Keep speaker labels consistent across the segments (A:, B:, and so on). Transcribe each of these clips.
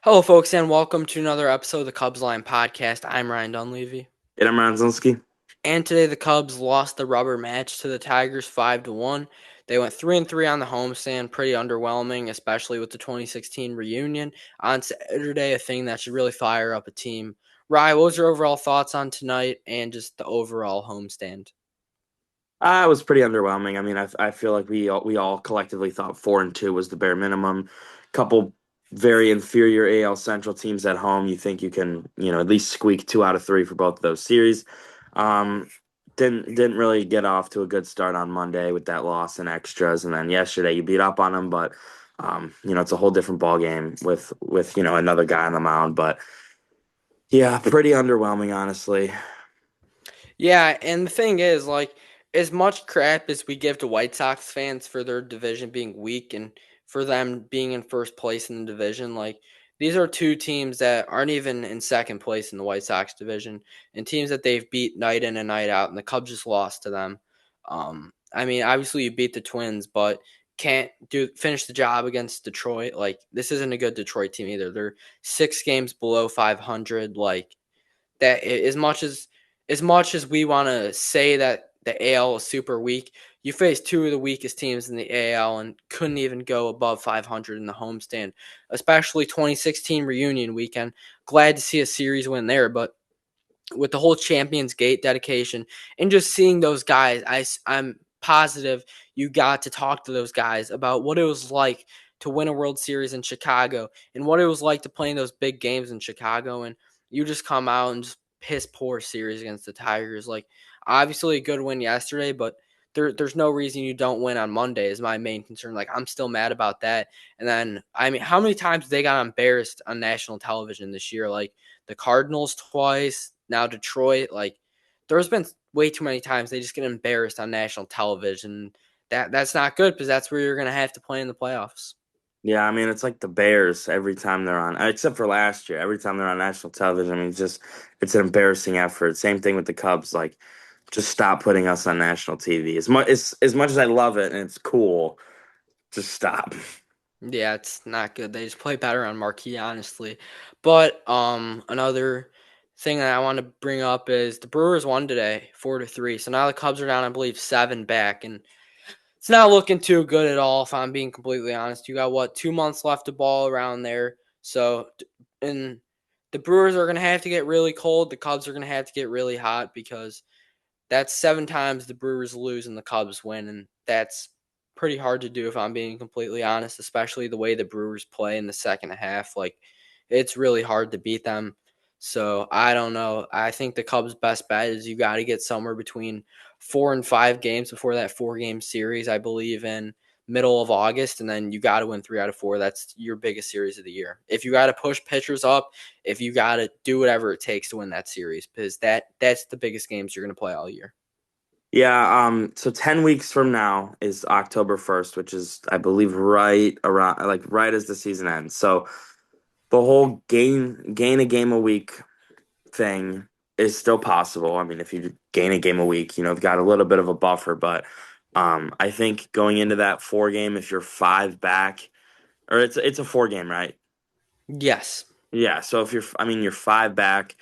A: Hello, folks, and welcome to another episode of the Cubs Line Podcast. I'm Ryan Dunleavy,
B: And I'm Ronzinski.
A: and today the Cubs lost the rubber match to the Tigers 5-1. They went 3-3 on the homestand, pretty underwhelming, especially with the 2016 reunion on Saturday, a thing that should really fire up a team. Rye, what was your overall thoughts on tonight and just the overall homestand?
B: It was pretty underwhelming. I mean, I feel like we all collectively thought 4-2 was the bare minimum. Couple very inferior AL Central teams at home. You think you can, at least squeak 2 out of 3 for both of those series. Um, didn't really get off to a good start on Monday with that loss in extras, and then yesterday you beat up on them, but it's a whole different ball game with another guy on the mound. But yeah, pretty underwhelming, honestly.
A: Yeah, and the thing is, like, as much crap as we give to White Sox fans for their division being weak and for them being in first place in the division, like, these are two teams that aren't even in second place in the White Sox division and teams that they've beat night in and night out, and the Cubs just lost to them. I mean, obviously you beat the Twins, but can't finish the job against Detroit. Like, this isn't a good Detroit team either. They're 6 games below 500. Like, that as much as we want to say that the AL is super weak, you face two of the weakest teams in the AL and couldn't even go above 500 in the homestand, especially 2016 reunion weekend. Glad to see a series win there, but with the whole Champions Gate dedication and just seeing those guys, I'm positive you got to talk to those guys about what it was like to win a World Series in Chicago and what it was like to play in those big games in Chicago. And you just come out and just piss poor series against the Tigers. Like, obviously a good win yesterday, but there's no reason you don't win on Monday is my main concern. Like, I'm still mad about that. And then, I mean, how many times they got embarrassed on national television this year? Like, the Cardinals twice, now Detroit. Like, there's been way too many times they just get embarrassed on national television. That's not good because that's where you're gonna have to play in the playoffs.
B: Yeah, I mean it's like the Bears every time they're on, except for last year. Every time they're on national television, I mean, it's an embarrassing effort. Same thing with the Cubs. Like, just stop putting us on national TV. As much as I love it and it's cool, just stop.
A: Yeah, it's not good. They just play better on marquee, honestly. But another thing that I want to bring up is the Brewers won today, 4-3. So now the Cubs are down, I believe, 7 back, and it's not looking too good at all, if I'm being completely honest. You got, what, 2 months left to ball around there. So, and the Brewers are going to have to get really cold. The Cubs are going to have to get really hot because that's 7 times the Brewers lose and the Cubs win. And that's pretty hard to do, if I'm being completely honest, especially the way the Brewers play in the second half. Like, it's really hard to beat them. So I don't know. I think the Cubs' best bet is you got to get somewhere between 4 and 5 games before that 4 game series, I believe, in middle of August, and then you got to win 3 out of 4. That's your biggest series of the year. If you got to push pitchers up, if you got to do whatever it takes to win that series, because that's the biggest games you're going to play all year.
B: Yeah, so 10 weeks from now is October 1st, which is I believe right around, like, right as the season ends. So the whole gain a game a week thing is still possible. I mean, if you gain a game a week, you've got a little bit of a buffer. But I think going into that 4 game, if you're 5 back, or it's a 4 game, right?
A: Yes.
B: Yeah. So if I mean, you're 5 back,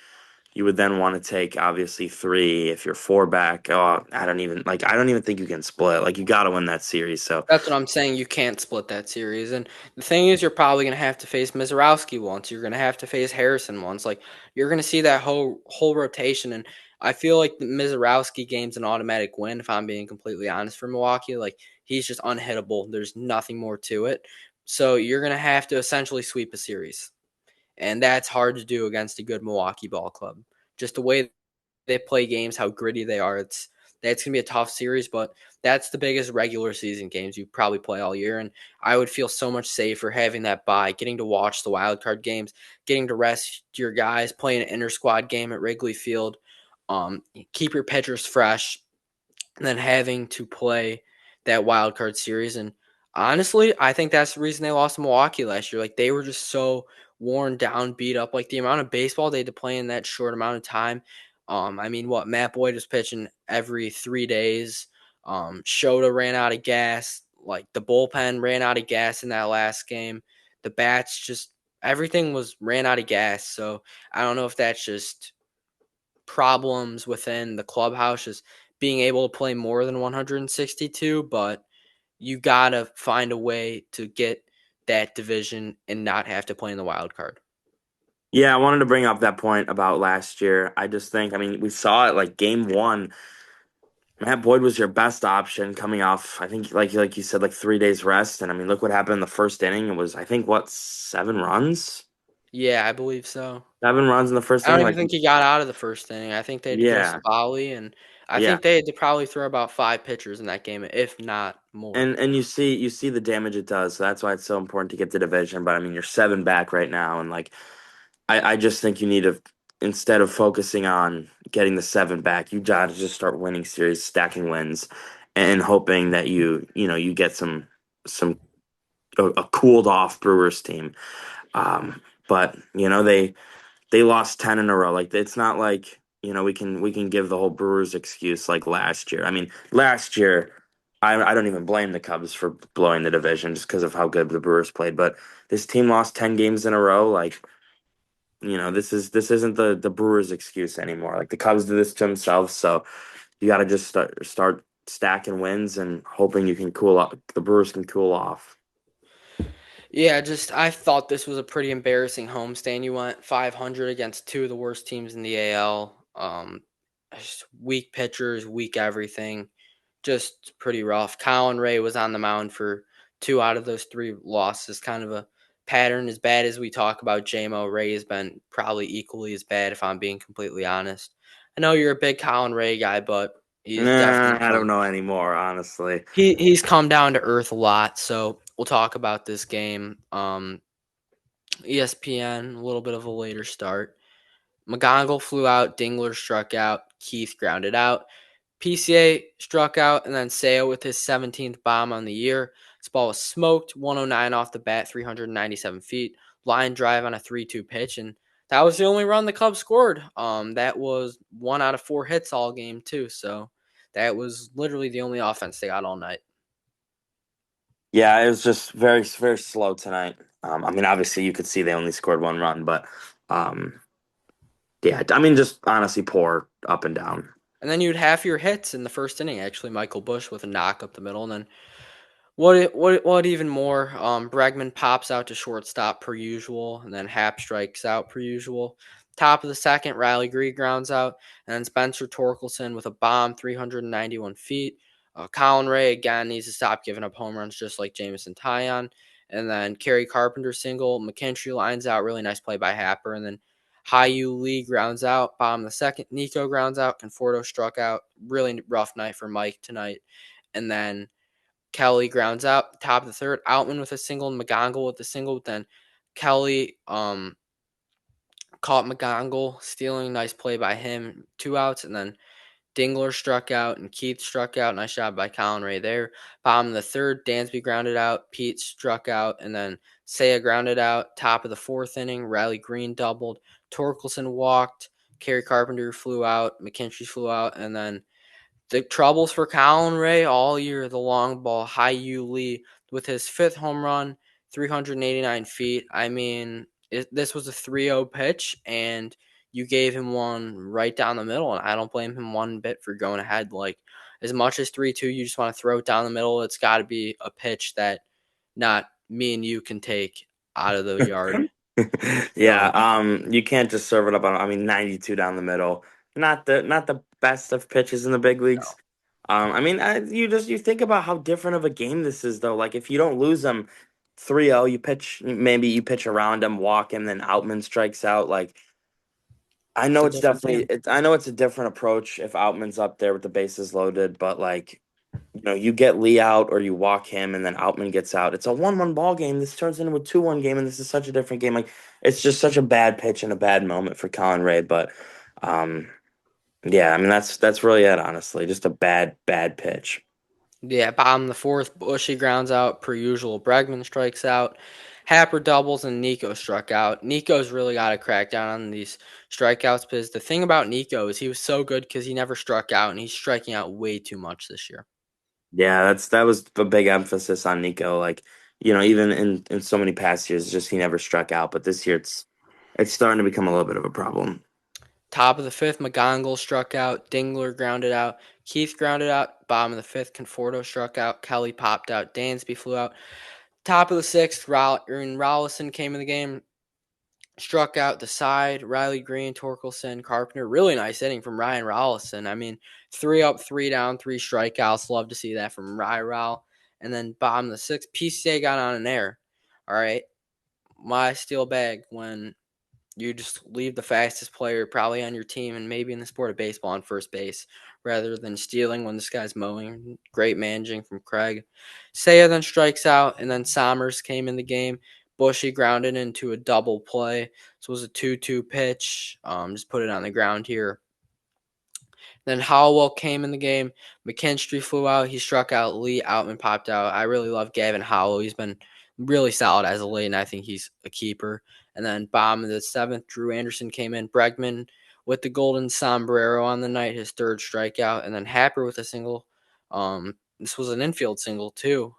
B: you would then want to take obviously 3. If you're 4 back, oh, I don't even think you can split. Like, you got to win that series. So
A: That's what I'm saying. You can't split that series. And the thing is, you're probably going to have to face Mizorowski once. You're going to have to face Harrison once. Like, you're going to see that whole rotation. And I feel like the Mizorowski game's an automatic win, if I'm being completely honest, for Milwaukee. Like, he's just unhittable. There's nothing more to it. So you're going to have to essentially sweep a series. And that's hard to do against a good Milwaukee ball club. Just the way they play games, how gritty they are. That's gonna be a tough series, but that's the biggest regular season games you probably play all year. And I would feel so much safer having that bye, getting to watch the wild card games, getting to rest your guys, playing an inter squad game at Wrigley Field, keep your pitchers fresh, and then having to play that wild card series. And honestly, I think that's the reason they lost to Milwaukee last year. Like, they were just so worn down, beat up. Like, the amount of baseball they had to play in that short amount of time. I mean, what, Matt Boyd was pitching every 3 days. Shota ran out of gas. Like, the bullpen ran out of gas in that last game. The bats just everything was ran out of gas. So I don't know if that's just problems within the clubhouse, just being able to play more than 162, but you gotta find a way to get that division and not have to play in the wild card.
B: Yeah, I wanted to bring up that point about last year. I just think, I mean, we saw it like game one. Matt Boyd was your best option coming off, I think, like you said, like 3 days rest. And I mean, look what happened in the first inning. It was, I think, what, 7 runs?
A: Yeah, I believe so.
B: 7 runs in the first
A: I don't
B: inning.
A: even
B: Like,
A: think he got out of the first inning. I think they had to go
B: yeah,
A: Savali, and I
B: yeah.
A: think they had to probably throw about 5 pitchers in that game, if not more.
B: And you see the damage it does. So that's why it's so important to get the division. But I mean, you're 7 back right now, and like I just think you need to, instead of focusing on getting the 7 back, you got to just start winning series, stacking wins, and hoping that you get some a cooled off Brewers team. But they lost 10 in a row. Like it's not like we can give the whole Brewers excuse like last year. I mean, last year I don't even blame the Cubs for blowing the division just because of how good the Brewers played. But this team lost 10 games in a row. Like this isn't the Brewers' excuse anymore. Like the Cubs did this to themselves, so you got to just start stacking wins and hoping you can cool off. The Brewers can cool off.
A: Yeah, just I thought this was a pretty embarrassing homestand. You went 500 against two of the worst teams in the AL. Just weak pitchers, weak everything. Just pretty rough. Colin Ray was on the mound for two out of those three losses. Kind of a pattern. As bad as we talk about JMO, Ray has been probably equally as bad, if I'm being completely honest. I know you're a big Colin Ray guy, but he is
B: Nah,
A: definitely
B: I don't
A: come.
B: know anymore, honestly.
A: He's come down to earth a lot. So we'll talk about this game. ESPN, a little bit of a later start. McGonagall flew out, Dingler struck out, Keith grounded out. PCA struck out, and then Sale with his 17th bomb on the year. This ball was smoked, 109 off the bat, 397 feet. Line drive on a 3-2 pitch, and that was the only run the Cubs scored. That was 1 out of 4 hits all game, too. So that was literally the only offense they got all night.
B: Yeah, it was just very, very slow tonight. I mean, obviously you could see they only scored 1 run, but um, yeah, I mean, just honestly poor up and down.
A: And then you'd half your hits in the first inning, actually. Michael Bush with a knock up the middle, and then what even more? Bregman pops out to shortstop per usual, and then Hap strikes out per usual. Top of the second, Riley Green grounds out, and then Spencer Torkelson with a bomb, 391 feet. Colin Ray again needs to stop giving up home runs, just like Jameson Tyon. And then Kerry Carpenter single, McKinstry lines out, really nice play by Happer, and then Hyu Lee grounds out, bomb the second, Nico grounds out, Conforto struck out. Really rough night for Mike tonight, and then Kelly grounds out, top of the third. Outman with a single, and McGonagall with a single. Then Kelly caught McGonagall stealing. Nice play by him. 2 outs, and then Dingler struck out and Keith struck out. Nice job by Colin Ray there. Bottom of the third, Dansby grounded out. Pete struck out, and then Saya grounded out. Top of the fourth inning, Riley Green doubled. Torkelson walked. Kerry Carpenter flew out. McKinstry flew out, and then the troubles for Colin Ray all year, the long ball, Hyu Lee with his fifth home run, 389 feet. I mean, this was a 3-0 pitch, and you gave him one right down the middle, and I don't blame him one bit for going ahead. Like, as much as 3-2, you just want to throw it down the middle. It's got to be a pitch that not me and you can take out of the yard.
B: Yeah,
A: So,
B: you can't just serve it up on. I mean, 92 down the middle. Not the best of pitches in the big leagues.
A: no.
B: I mean, you think about how different of a game this is, though. Like if you don't lose them 3-0, you pitch around them, walk him, then Outman strikes out. Like
A: It's a different game.
B: I know it's a different approach if Outman's up there with the bases loaded, but like you get Lee out or you walk him and then Outman gets out. It's a 1-1 ball game. This turns into a 2-1 game, and this is such a different game. Like it's just such a bad pitch and a bad moment for Colin Ray. But um, yeah, I mean that's really it, honestly. Just a bad pitch.
A: Yeah, bottom of the fourth, Bushy grounds out per usual. Bregman strikes out. Happer doubles and Nico struck out. Nico's really got to crack down on these strikeouts because the thing about Nico is he was so good because he never struck out and he's striking out way too much this year.
B: Yeah, that was a big emphasis on Nico. Like Even in so many past years, just he never struck out. But this year, it's starting to become a little bit of a problem.
A: Top of the fifth, McGonagall struck out. Dingler grounded out. Keith grounded out. Bottom of the fifth, Conforto struck out. Kelly popped out. Dansby flew out. Top of the sixth, Rollison came in the game, struck out the side. Riley Green, Torkelson, Carpenter. Really nice inning from Ryan Rollison. I mean, 3 up, 3 down, 3 strikeouts. Love to see that from Ryle. And then bottom of the sixth, PCA got on an air. All right. My steel bag when you just leave the fastest player probably on your team and maybe in the sport of baseball on first base rather than stealing when this guy's mowing. Great managing from Craig. Saya then strikes out, and then Sommers came in the game. Bushy grounded into a double play. So it was a 2-2 pitch. Just put it on the ground here. Then Howell came in the game. McKinstry flew out. He struck out Lee. Outman popped out. I really love Gavin Howell. He's been really solid as of late, and I think he's a keeper. And then bottom of the seventh, Drew Anderson came in. Bregman with the golden sombrero on the night, his third strikeout. And then Happer with a single. This was an infield single, too.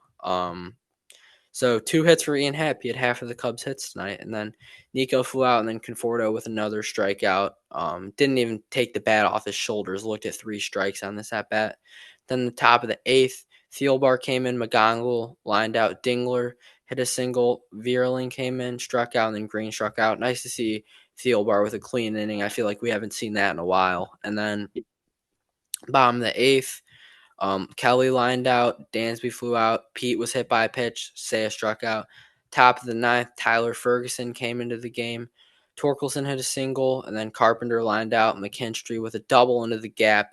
A: So 2 hits for Ian Happ. He had half of the Cubs' hits tonight. And then Nico flew out, and then Conforto with another strikeout. Didn't even take the bat off his shoulders. Looked at 3 strikes on this at bat. Then the top of the eighth, Thielbar came in. McGonagall lined out. Dingler hit a single. Vierling came in, struck out, and then Green struck out. Nice to see Thielbar with a clean inning. I feel like we haven't seen that in a while. And then bottom of the eighth, Kelly lined out. Dansby flew out. Pete was hit by a pitch. Saya struck out. Top of the ninth, Tyler Ferguson came into the game. Torkelson hit a single, and then Carpenter lined out. McKinstry with a double into the gap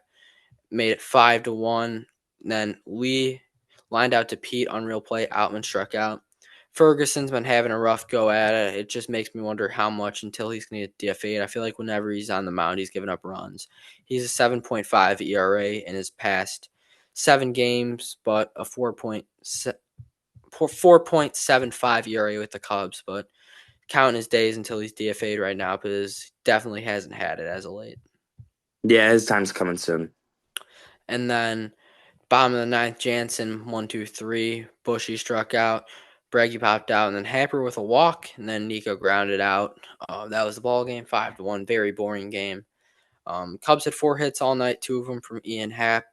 A: made it 5-1. Then Lee lined out to Pete on real play. Outman struck out. Ferguson's been having a rough go at it. It just makes me wonder how much until he's going to get DFA'd. I feel like whenever he's on the mound, he's giving up runs. He's a 7.5 ERA in his past 7 games, but a 4.75 ERA with the Cubs. But counting his days until he's DFA'd right now because he definitely hasn't had it as of late.
B: Yeah, his time's coming soon.
A: And then bottom of the ninth, Jansen, 1-2-3. Bushy struck out. Breggy popped out, and then Happer with a walk, and then Nico grounded out. That was the ball game, 5-1. Very boring game. Cubs had 4 hits all night, 2 of them from Ian Happ.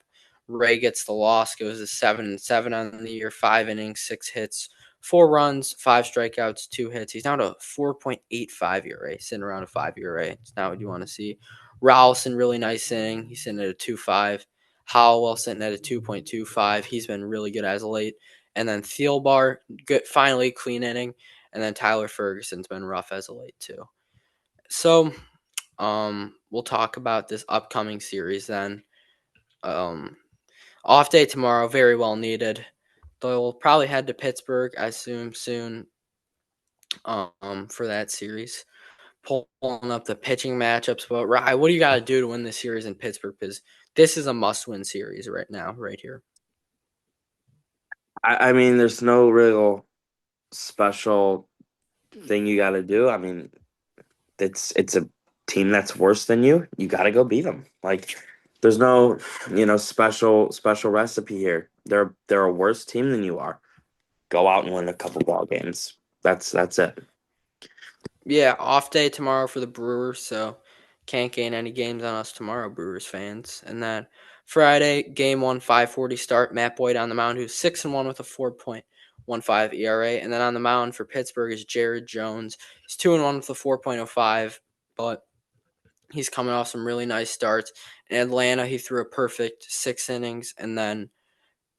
A: Ray gets the loss, goes to 7-7 on the year, 5 innings, 6 hits, 4 runs, 5 strikeouts, 2 hits. He's now to 4.85 ERA, sitting around a 5 ERA. It's not what you want to see. Rowlson, really nice inning. He's sitting at a 2.5. Howell sitting at a 2.25. He's been really good as of late. And then Thielbar, good, finally clean inning. And then Tyler Ferguson's been rough as of late too. So, we'll talk about this upcoming series then. Off day tomorrow, very well needed. They'll probably head to Pittsburgh, I assume, soon for that series. Pulling up the pitching matchups. But, Rye, what do you got to do to win this series in Pittsburgh? Because this is a must-win series right now, right here.
B: I mean, there's no real special thing you got to do. I mean, it's a team that's worse than you. You got to go beat them. Like, there's no special recipe here. They're a worse team than you are. Go out and win a couple ball games. That's it.
A: Yeah, off day tomorrow for the Brewers, so can't gain any games on us tomorrow, Brewers fans. And then Friday, game 1, 5:40 start. Matt Boyd on the mound, who's 6-1 with a 4.15 ERA. And then on the mound for Pittsburgh is Jared Jones. He's 2-1 with a 4.05, but he's coming off some really nice starts. In Atlanta, he threw a perfect 6 innings, and then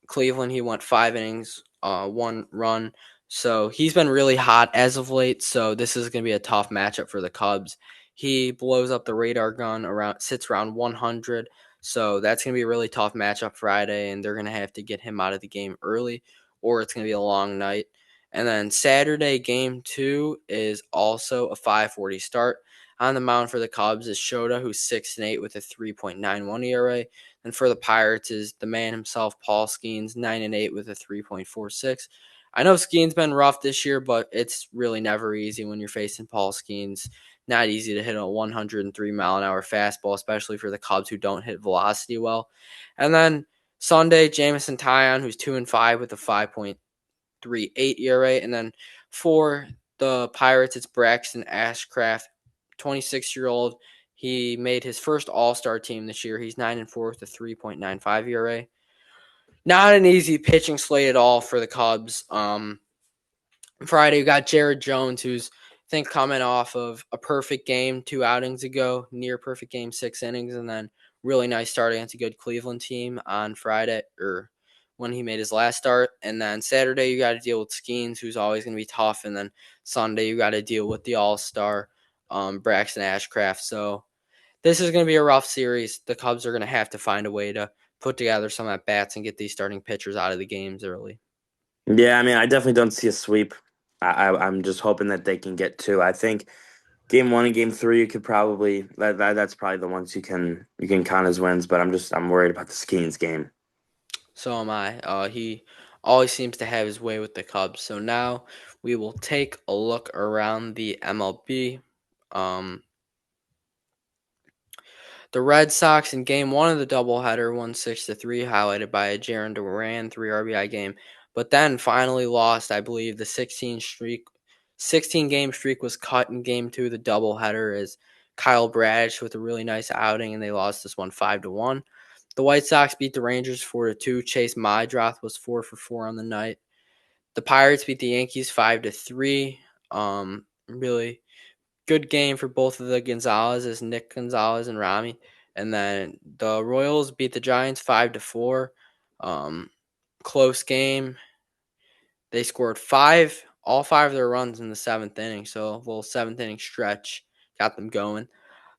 A: Cleveland, he went 5 innings, 1 run. So he's been really hot as of late. So this is going to be a tough matchup for the Cubs. He blows up the radar gun sits around 100. So that's going to be a really tough matchup Friday, and they're going to have to get him out of the game early, or it's going to be a long night. And then Saturday, game 2 is also a 5:40 start. On the mound for the Cubs is Shota, who's 6-8 with a 3.91 ERA. And for the Pirates is the man himself, Paul Skeens, 9-8 with a 3.46. I know Skeens been rough this year, but it's really never easy when you're facing Paul Skeens. Not easy to hit a 103-mile-an-hour fastball, especially for the Cubs who don't hit velocity well. And then Sunday, Jamison Tyon, who's 2-5 with a 4.38 ERA. And then for the Pirates, it's Braxton Ashcraft, 26-year-old. He made his first All-Star team this year. He's 9-4 with a 3.95 ERA. Not an easy pitching slate at all for the Cubs. Friday, you got Jared Jones, who's I think coming off of a perfect game 2 outings ago, near perfect game, 6 innings, and then really nice start against a good Cleveland team on Friday or when he made his last start. And then Saturday, you got to deal with Skeens, who's always going to be tough. And then Sunday, you got to deal with the All-Star Braxton Ashcraft. So this is going to be a rough series. The Cubs are going to have to find a way to put together some at bats and get these starting pitchers out of the games early.
B: Yeah, I mean, I definitely don't see a sweep. I'm just hoping that they can get two. I think game one and game three, you could probably that's probably the ones you can count as wins. But I'm worried about the Skeens game.
A: So am I. He always seems to have his way with the Cubs. So now we will take a look around the MLB. Um, the Red Sox in Game One of the doubleheader won 6-3, highlighted by a Jarren Duran 3 RBI game, but then finally lost. I believe the 16 game streak was cut in Game Two of the doubleheader as Kyle Bradish with a really nice outing, and they lost this one 5-1. The White Sox beat the Rangers 4-2. Chase Madrath was 4 for 4 on the night. The Pirates beat the Yankees 5-3. Really good game for both of the Gonzalez's, Nick Gonzalez and Rami. And then the Royals beat the Giants 5-4. Um, Close game. They scored all five of their runs in the seventh inning. So a little seventh inning stretch got them going.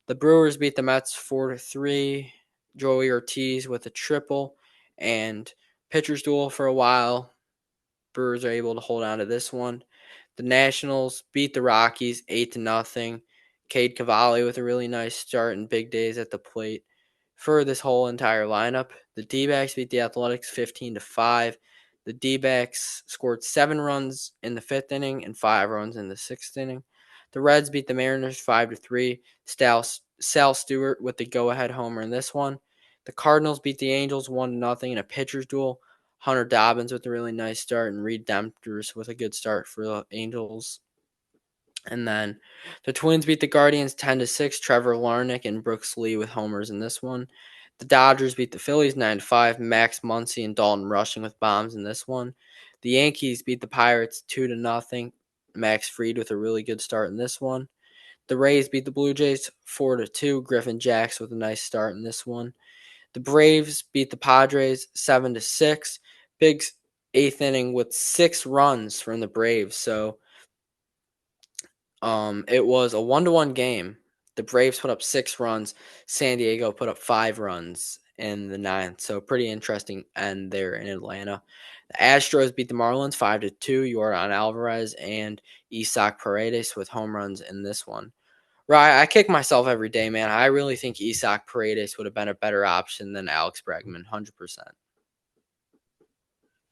A: The Brewers beat the Mets 4-3. Joey Ortiz with a triple and pitcher's duel for a while. Brewers are able to hold on to this one. The Nationals beat the Rockies 8-0. Cade Cavalli with a really nice start and big days at the plate for this whole entire lineup. The D-backs beat the Athletics 15-5. The D-backs scored 7 runs in the fifth inning and 5 runs in the sixth inning. The Reds beat the Mariners 5-3. Sal Stewart with the go-ahead homer in this one. The Cardinals beat the Angels 1-0 in a pitcher's duel. Hunter Dobbins with a really nice start and Reed Dempters with a good start for the Angels. And then the Twins beat the Guardians 10-6. Trevor Larnach and Brooks Lee with homers in this one. The Dodgers beat the Phillies 9-5. Max Muncy and Dalton Rushing with bombs in this one. The Yankees beat the Pirates 2-0. Max Fried with a really good start in this one. The Rays beat the Blue Jays 4-2. Griffin Jacks with a nice start in this one. The Braves beat the Padres 7-6. Big eighth inning with 6 runs from the Braves. So it was a 1-1 game. The Braves put up 6 runs. San Diego put up 5 runs in the ninth. So pretty interesting end there in Atlanta. The Astros beat the Marlins 5-2. Yordan Alvarez and Isaac Paredes with home runs in this one. Right, I kick myself every day, man. I really think Isaac Paredes would have been a better option than Alex Bregman, 100%.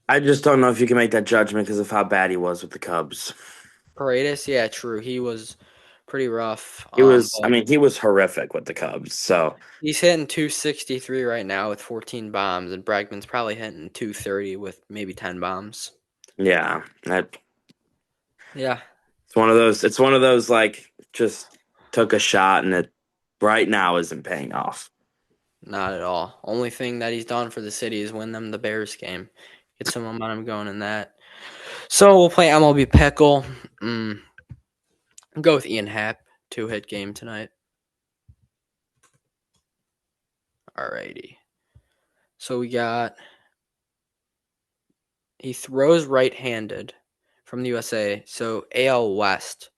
B: I just don't know if you can make that judgment because of how bad he was with the Cubs.
A: Paredes, yeah, true. He was pretty rough.
B: I
A: But
B: mean, he was horrific with the Cubs. So
A: he's hitting 263 right now with 14 bombs, and Bregman's probably hitting 230 with maybe 10 bombs.
B: yeah, that
A: Yeah,
B: it's one of those like just took a shot and it right now isn't paying off.
A: not at all. Only thing that he's done for the city is win them the Bears game. Get some momentum going in that. So we'll play MLB Pickle. Go with Ian Happ, 2-hit game tonight. Alrighty. So we got he throws right-handed from the USA. So AL West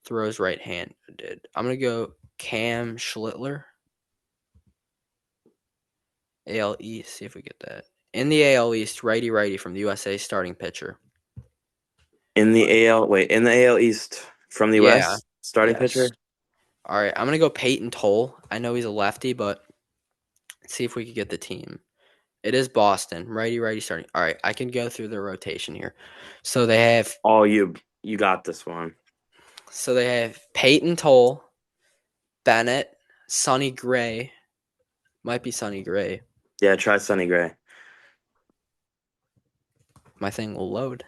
A: throws right-handed. I'm gonna go Cam Schlittler. AL East. See if we get that in the AL East. Righty from the USA starting pitcher.
B: In the in the AL East from the
A: Yeah.
B: West, starting
A: Yes.
B: pitcher.
A: All right. I'm gonna go Peyton Toll. I know he's a lefty, but let's see if we could get the team. It is Boston. Righty starting. All right. I can go through the rotation here. So they have.
B: Oh, you got this one.
A: So they have Peyton Toll, Bennett, Sonny Gray. Might be Sonny Gray.
B: Yeah, try Sonny Gray.
A: my thing will load.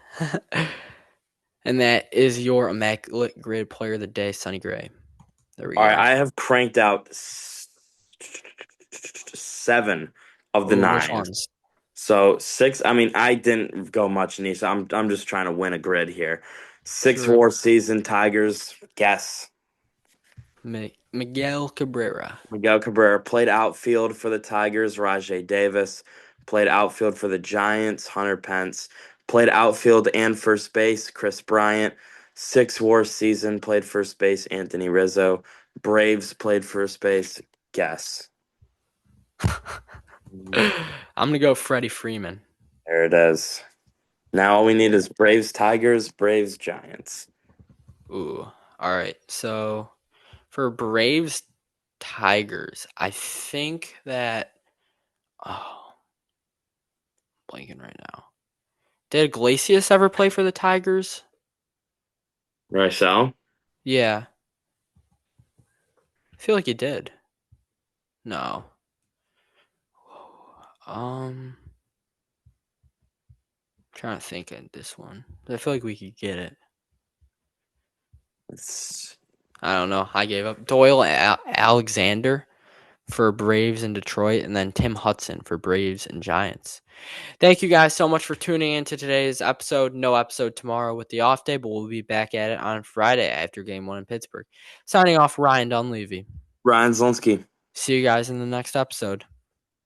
A: And that is your Immaculate Grid Player of the Day, Sonny Gray. There we
B: All right,
A: go.
B: I have cranked out seven of the
A: Ooh, which
B: nine.
A: ones?
B: So six. I mean, I didn't go much, Nisha. I'm just trying to win a grid here. Six
A: True.
B: war season Tigers. Guess.
A: Miguel Cabrera.
B: Miguel Cabrera played outfield for the Tigers, Rajay Davis. Played outfield for the Giants, Hunter Pence. Played outfield and first base, Chris Bryant. Six war season, played first base, Anthony Rizzo. Braves played first base, guess.
A: I'm gonna go Freddie Freeman.
B: There it is. Now all we need is Braves, Tigers, Braves, Giants.
A: Ooh. All right. So for Braves Tigers, I think that oh, blanking right now. Did Iglesias ever play for the Tigers?
B: Rysel?
A: Yeah. I feel like he did. No. Um trying to think of this one. I feel like we could get it.
B: It's
A: I don't know. I gave up. Doyle Alexander for Braves and Detroit, and then Tim Hudson for Braves and Giants. Thank you guys so much for tuning in to today's episode. No episode tomorrow with the off day, but we'll be back at it on Friday after game one in Pittsburgh. Signing off, Ryan Dunleavy.
B: Ryan Zelinsky.
A: See you guys in the next episode.